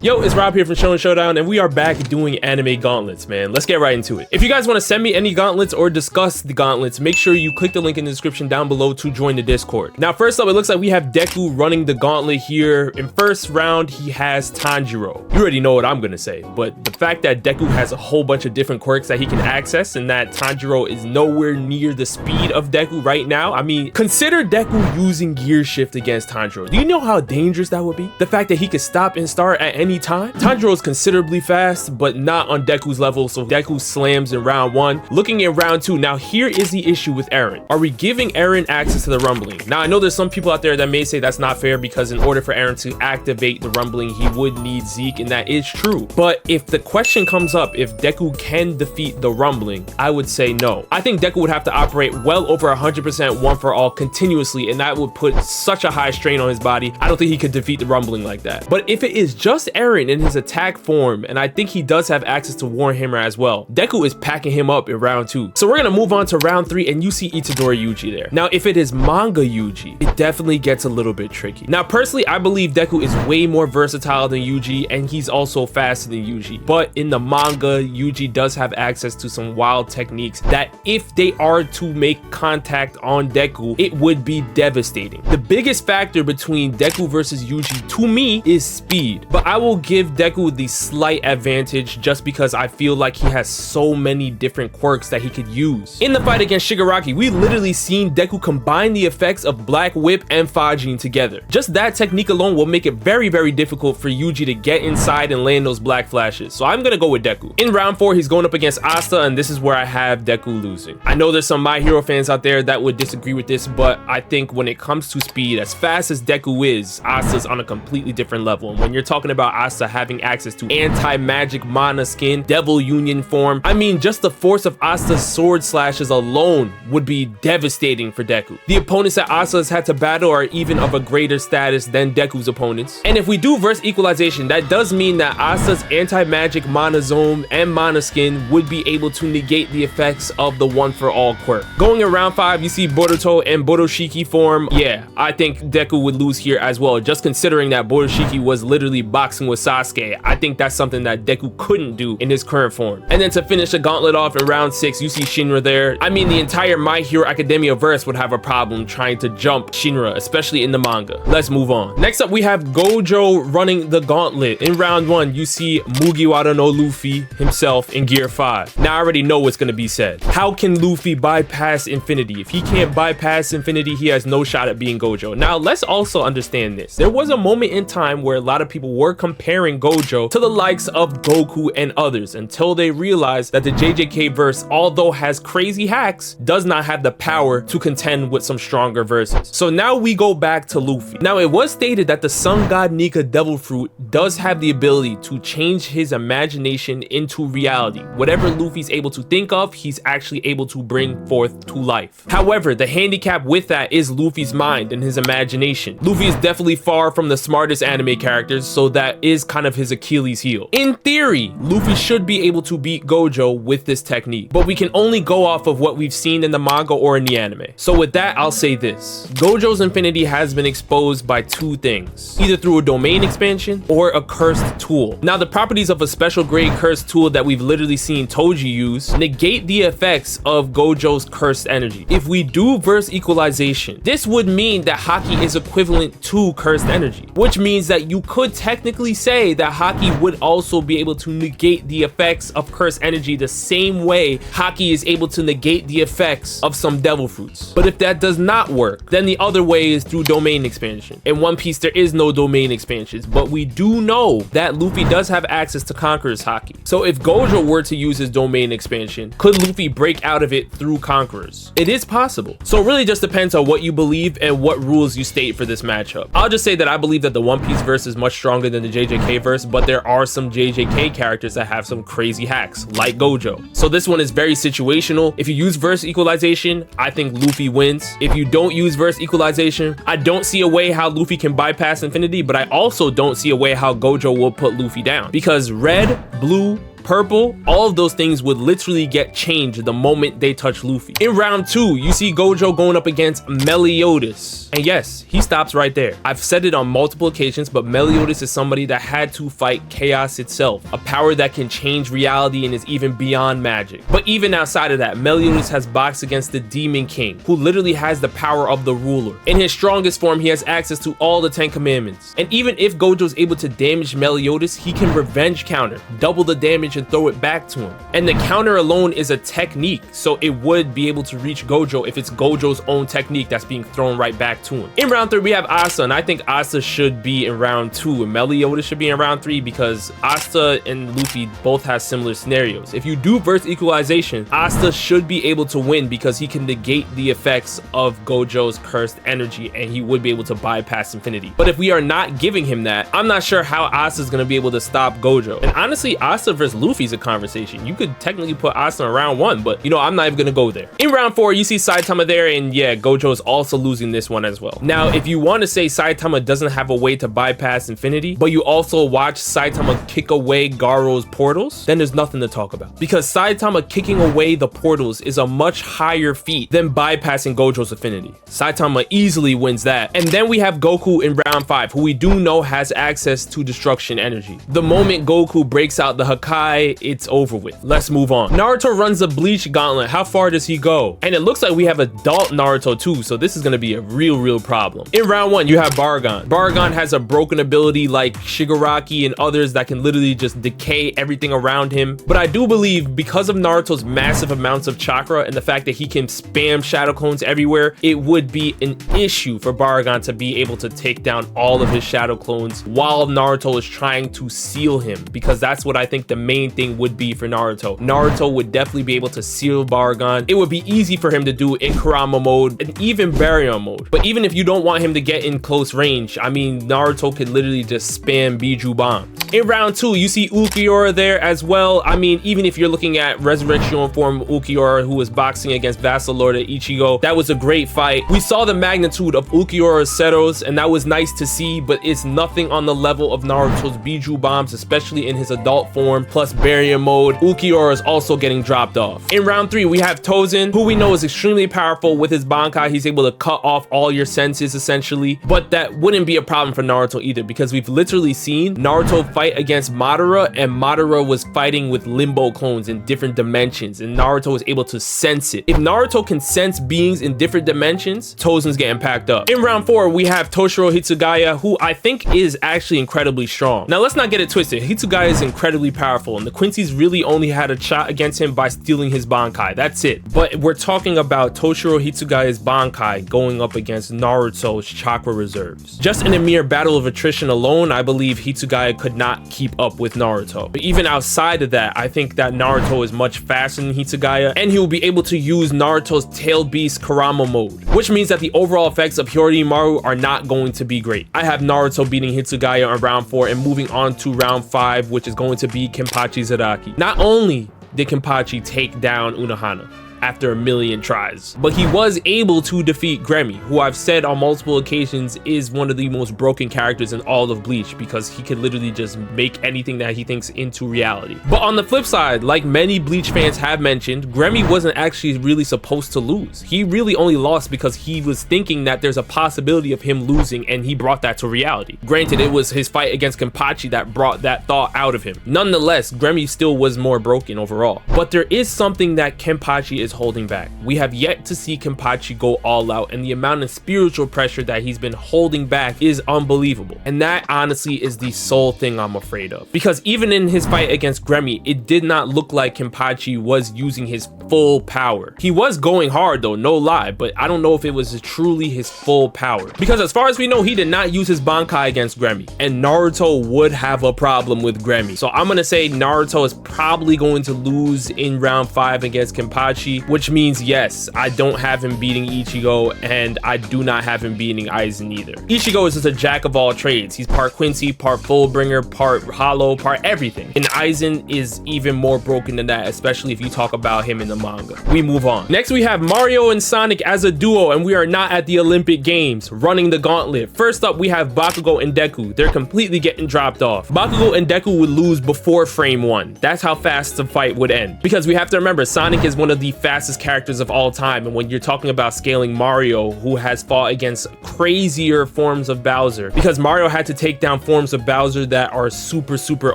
Yo, it's Rob here from Shonen Showdown, and we are back doing anime gauntlets, man. Let's get right into it. If you guys want to send me any gauntlets or discuss the gauntlets, make sure you click the link in the description down below to join the Discord. Now, first up, it looks like we have Deku running the gauntlet here. In first round, he has Tanjiro. You already know what I'm gonna say, but the fact that Deku has a whole bunch of different quirks that he can access and that Tanjiro is nowhere near the speed of Deku right now, I mean, consider Deku using gear shift against Tanjiro. Do you know how dangerous that would be? The fact that he could stop and start at any time. Tanjiro is considerably fast, but not on Deku's level, so Deku slams in round 1. Looking at round 2, now here is the issue with Eren. Are we giving Eren access to the rumbling? Now I know there's some people out there that may say that's not fair because in order for Eren to activate the rumbling, he would need Zeke, and that is true. But if the question comes up, if Deku can defeat the rumbling, I would say no. I think Deku would have to operate well over 100% one for all continuously, and that would put such a high strain on his body. I don't think he could defeat the rumbling like that. But if it is just Eren in his attack form, and I think he does have access to Warhammer as well, Deku is packing him up in round 2. So we're gonna move on to round 3, and you see Itadori Yuji there. Now if it is manga Yuji, it definitely gets a little bit tricky. Now personally, I believe Deku is way more versatile than Yuji, and he's also faster than Yuji. But in the manga, Yuji does have access to some wild techniques that if they are to make contact on Deku, it would be devastating. The biggest factor between Deku versus Yuji to me is speed, but I will give Deku the slight advantage just because I feel like he has so many different quirks that he could use. In the fight against Shigaraki, we literally seen Deku combine the effects of Black Whip and Fajin together. Just that technique alone will make it very, very difficult for Yuji to get inside and land those black flashes. So I'm gonna go with Deku. In round 4, he's going up against Asta, and this is where I have Deku losing. I know there's some My Hero fans out there that would disagree with this, but I think when it comes to speed, as fast as Deku is, Asta's on a completely different level. And when you're talking about Asta having access to anti-magic mana skin, devil union form, I mean, just the force of Asta's sword slashes alone would be devastating for Deku. The opponents that Asta has had to battle are even of a greater status than Deku's opponents. And if we do verse equalization, that does mean that Asta's anti-magic mana zone and mana skin would be able to negate the effects of the one for all quirk. Going in round 5, you see Boruto and Borushiki form. Yeah, I think Deku would lose here as well, just considering that Borushiki was literally boxing with Sasuke. I think that's something that Deku couldn't do in his current form. And then to finish the gauntlet off in round 6, you see Shinra there. I mean, the entire My Hero Academia verse would have a problem trying to jump Shinra, especially in the manga. Let's move on. Next up, we have Gojo running the gauntlet. In round 1, you see Mugiwara no Luffy himself in Gear 5. Now I already know what's gonna be said. How can Luffy bypass infinity? If he can't bypass infinity, he has no shot at being Gojo. Now let's also understand this. There was a moment in time where a lot of people were comparing Gojo to the likes of Goku and others until they realized that the JJK verse, although has crazy hacks, does not have the power to contend with some stronger verses. So now we go back to Luffy. Now it was stated that the Sun God Nika Devil Fruit does have the ability to change his imagination into reality. Whatever Luffy's able to think of, he's actually able to bring forth to life. However, the handicap with that is Luffy's mind and his imagination. Luffy is definitely far from the smartest anime characters, so that is kind of his Achilles heel. In theory, Luffy should be able to beat Gojo with this technique, but we can only go off of what we've seen in the manga or in the anime. So with that, I'll say this. Gojo's infinity has been exposed by 2 things, either through a domain expansion or a cursed tool. Now the properties of a special grade cursed tool that we've literally seen Toji use negate the effects of Gojo's cursed energy. If we do verse equalization, this would mean that Haki is equivalent to cursed energy, which means that you could technically say that Haki would also be able to negate the effects of cursed energy the same way Haki is able to negate the effects of some devil fruits. But if that does not work, then the other way is through domain expansion. In One Piece, there is no domain expansions, but we do know that Luffy does have access to Conqueror's Haki. So if Gojo were to use his domain expansion, could Luffy break out of it through Conquerors? It is possible. So it really just depends on what you believe and what rules you state for this matchup. I'll just say that I believe that the One Piece verse is much stronger than the JJK verse, but there are some JJK characters that have some crazy hacks, like Gojo. So this one is very situational. If you use verse equalization, I think Luffy wins. If you don't use verse equalization, I don't see a way how Luffy can bypass infinity, but I also don't see a way how Gojo will put Luffy down, because red, blue, purple, all of those things would literally get changed the moment they touch Luffy. In round 2, you see Gojo going up against Meliodas. And yes, he stops right there. I've said it on multiple occasions, but Meliodas is somebody that had to fight chaos itself, a power that can change reality and is even beyond magic. But even outside of that, Meliodas has boxed against the Demon King, who literally has the power of the ruler. In his strongest form, he has access to all the 10 commandments. And even if Gojo's able to damage Meliodas, he can revenge counter, double the damage and throw it back to him. And the counter alone is a technique, so it would be able to reach Gojo if it's Gojo's own technique that's being thrown right back to him. In round 3, we have Asta, and I think Asta should be in round 2 and Meliodas should be in round 3 because Asta and Luffy both have similar scenarios. If you do verse equalization, Asta should be able to win because he can negate the effects of Gojo's cursed energy and he would be able to bypass infinity. But if we are not giving him that, I'm not sure how Asta is going to be able to stop Gojo. And honestly, Asta versus Luffy is a conversation. You could technically put Asta in round 1, but you know, I'm not even going to go there. In round 4, you see Saitama there, and yeah, Gojo is also losing this one as well. Now, if you want to say Saitama doesn't have a way to bypass infinity, but you also watch Saitama kick away Garo's portals, then there's nothing to talk about. Because Saitama kicking away the portals is a much higher feat than bypassing Gojo's infinity. Saitama easily wins that. And then we have Goku in round 5, who we do know has access to destruction energy. The moment Goku breaks out the Hakai, it's over with. Let's move on. Naruto runs the Bleach Gauntlet. How far does he go? And it looks like we have adult Naruto too, so this is going to be a real problem. In round 1, you have Baragon. Baragon has a broken ability like Shigaraki and others that can literally just decay everything around him. But I do believe because of Naruto's massive amounts of chakra and the fact that he can spam shadow clones everywhere, it would be an issue for Baragon to be able to take down all of his shadow clones while Naruto is trying to seal him, because that's what I think the main thing would be for Naruto. Naruto would definitely be able to seal Baragon. It would be easy for him to do in Kurama mode and even Baryon mode. But even if you don't want him to get in close range, I mean, Naruto could literally just spam Biju bombs. In round 2, you see Ulquiorra there as well. I mean, even if you're looking at Resurrection form Ulquiorra, who was boxing against Vassal Lord Ichigo, that was a great fight. We saw the magnitude of Ulquiorra's Setos, and that was nice to see, but it's nothing on the level of Naruto's Biju bombs, especially in his adult form, plus Baryon mode. Ulquiorra is also getting dropped off. In round 3, we have Tozan, who we know is extremely powerful with his Bankai. He's able to cut off all your senses essentially, but that wouldn't be a problem for Naruto either, because we've literally seen Naruto fight against Madara, and Madara was fighting with limbo clones in different dimensions, and Naruto was able to sense it. If Naruto can sense beings in different dimensions, Tozan's getting packed up. In round 4, we have Toshiro Hitsugaya, who I think is actually incredibly strong. Now, let's not get it twisted. Hitsugaya is incredibly powerful, and the Quincy's really only had a shot against him by stealing his Bankai. That's it. But we're talking about Toshiro Hitsugaya's Bankai going up against Naruto's chakra reserves. Just in a mere battle of attrition alone, I believe Hitsugaya could not keep up with Naruto. But even outside of that, I think that Naruto is much faster than Hitsugaya, and he will be able to use Naruto's Tail Beast Kurama mode, which means that the overall effects of Hyorimaru are not going to be great. I have Naruto beating Hitsugaya in round 4 and moving on to round 5, which is going to be Kenpachi Zaraki. Not only did Kenpachi take down Unohana after a million tries, but he was able to defeat Gremmy, who I've said on multiple occasions is one of the most broken characters in all of Bleach, because he could literally just make anything that he thinks into reality. But on the flip side, like many Bleach fans have mentioned, Gremmy wasn't actually really supposed to lose. He really only lost because he was thinking that there's a possibility of him losing, and he brought that to reality. Granted, it was his fight against Kenpachi that brought that thought out of him. Nonetheless, Gremmy still was more broken overall. But there is something that Kenpachi is holding back. We have yet to see Kenpachi go all out, and the amount of spiritual pressure that he's been holding back is unbelievable. And that honestly is the sole thing I'm afraid of, because even in his fight against Gremmy, it did not look like Kenpachi was using his full power. He was going hard though, no lie, but I don't know if it was truly his full power, because as far as we know, he did not use his Bankai against Gremmy, and Naruto would have a problem with Gremmy. So I'm gonna say Naruto is probably going to lose in round 5 against Kenpachi. Luffy, which means yes, I don't have him beating Ichigo, and I do not have him beating Aizen either. Ichigo is just a jack of all trades. He's part Quincy, part Fullbringer, part Hollow, part everything. And Aizen is even more broken than that, especially if you talk about him in the manga. We move on. Next, we have Mario and Sonic as a duo, and we are not at the Olympic Games, running the gauntlet. First up, we have Bakugo and Deku. They're completely getting dropped off. Bakugo and Deku would lose before frame 1. That's how fast the fight would end. Because we have to remember, Sonic is one of the fastest characters of all time, and when you're talking about scaling Mario, who has fought against crazier forms of Bowser, because Mario had to take down forms of Bowser that are super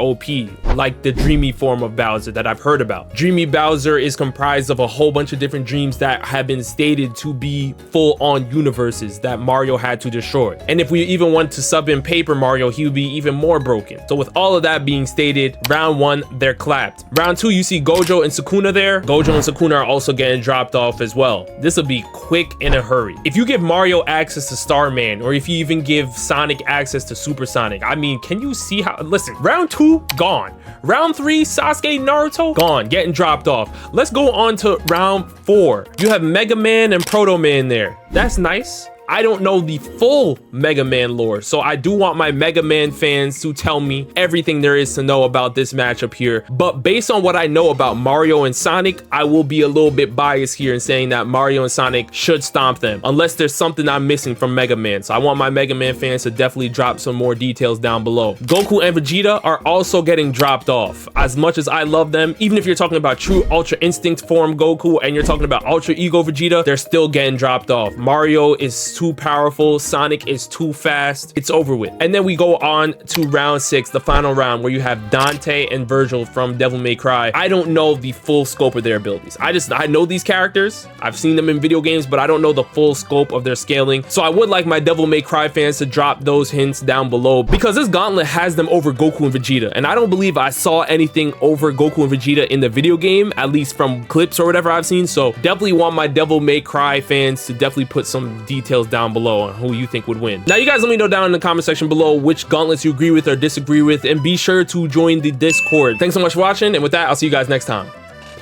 OP, like the dreamy form of Bowser that I've heard about. Dreamy Bowser is comprised of a whole bunch of different dreams that have been stated to be full-on universes that Mario had to destroy. And if we even want to sub in Paper Mario, he would be even more broken. So with all of that being stated, round 1, they're clapped. Round 2, you see Gojo and Sukuna there. Gojo and Sukuna are also getting dropped off as well. This will be quick in a hurry. If you give Mario access to Starman, or if you even give Sonic access to Super Sonic, I mean, can you see how, listen, round 2, gone. Round 3, Sasuke, Naruto, gone, getting dropped off. Let's go on to round 4. You have Mega Man and Proto Man there. That's nice. I don't know the full Mega Man lore, so I do want my Mega Man fans to tell me everything there is to know about this matchup here. But based on what I know about Mario and Sonic, I will be a little bit biased here in saying that Mario and Sonic should stomp them, unless there's something I'm missing from Mega Man. So I want my Mega Man fans to definitely drop some more details down below. Goku and Vegeta are also getting dropped off. As much as I love them, even if you're talking about true Ultra Instinct form Goku and you're talking about Ultra Ego Vegeta, they're still getting dropped off. Mario is too powerful, Sonic is too fast, it's over with. And then we go on to round 6, the final round, where you have Dante and Virgil from Devil May Cry. I don't know the full scope of their abilities. I know these characters, I've seen them in video games, but I don't know the full scope of their scaling. So I would like my Devil May Cry fans to drop those hints down below, because this gauntlet has them over Goku and Vegeta, and I don't believe I saw anything over Goku and Vegeta in the video game, at least from clips or whatever I've seen. So definitely want my Devil May Cry fans to definitely put some details down below on who you think would win. Now you guys let me know down in the comment section below which gauntlets you agree with or disagree with, and be sure to join the Discord. Thanks so much for watching, and with that, I'll see you guys next time.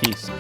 Peace.